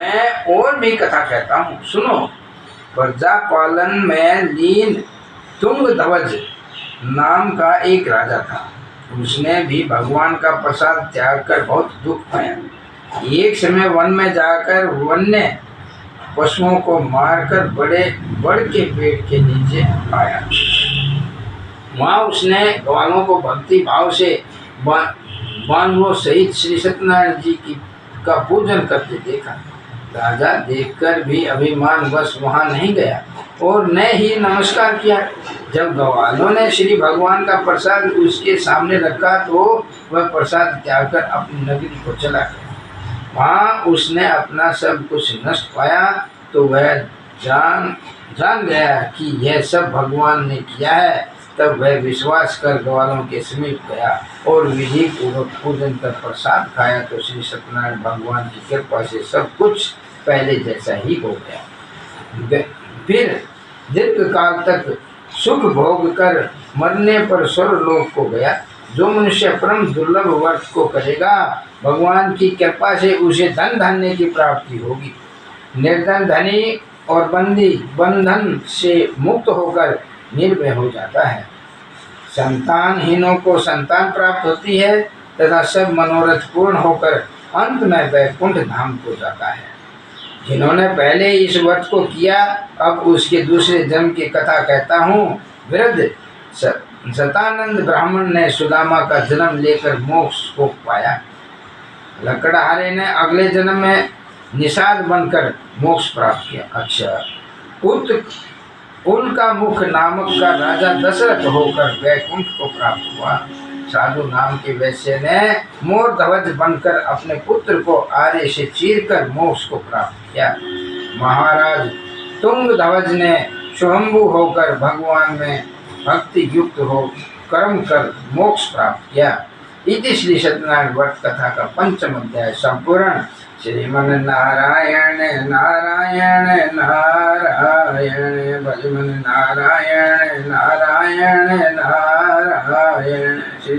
मैं और भी कथा कहता हूँ, सुनो। प्रजा पालन में लीन तुंगध्वज नाम का एक राजा था। उसने भी भगवान का प्रसाद त्याग कर बहुत दुख पाया। एक समय वन में जाकर वन्य पशुओं को मारकर बड़े बड़ के पेड़ के नीचे आया। वहाँ उसने ग्वालों को भक्ति भाव से बानवों सहित श्री सत्यनारायण जी का पूजन करते देखा। राजा देखकर भी अभिमानवश वहाँ नहीं गया और न ही नमस्कार किया। जब ग्वालों ने श्री भगवान का प्रसाद उसके सामने रखा तो वह प्रसाद त्याग कर अपनी नगरी को चला गया। वहाँ उसने अपना सब कुछ नष्ट पाया तो वह जान गया कि यह सब भगवान ने किया है। तब वह विश्वास कर ग्वालों के समीप गया और विधि पूर्वक पूजन कर प्रसाद खाया तो श्री सत्यनारायण भगवान की कृपा से सब कुछ पहले जैसा ही हो गया। फिर दीर्घ काल तक सुख भोग कर मरने पर स्वर्गलोक को गया। जो मनुष्य परम दुर्लभ व्रत को करेगा भगवान की कृपा से उसे धन धान्य की प्राप्ति होगी। निर्धन धनी और बंदी बंधन से मुक्त होकर निर्भय हो जाता है। संतानहीनों को संतान प्राप्त होती है तथा सब मनोरथ पूर्ण होकर अंत में वैकुंठ धाम को जाता है। जिन्होंने पहले इस व्रत को किया अब उसके दूसरे जन्म की कथा कहता हूँ। वृद्ध शतानंद ब्राह्मण ने सुदामा का जन्म लेकर मोक्ष को पाया। लकड़हारे ने अगले जन्म में निषाद बनकर मोक्ष प्राप्त किया। अच्छा, उनका मुख नामक का राजा दशरथ होकर वैकुंठ को प्राप्त हुआ। साधु नाम के वैश्य ने मोर ध्वज बनकर अपने पुत्र को आरे से चीरकर मोक्ष को प्राप्त किया। महाराज तुंगध्वज ने स्वयंभू होकर भगवान में भक्ति युक्त हो कर्म कर मोक्ष प्राप्त किया। इति श्री सत्यनारायण व्रत कथा का 5वां अध्याय संपूर्ण। श्रीमन नारायण नारायण नारायण भजमन नारायण नारायण नारायण श्री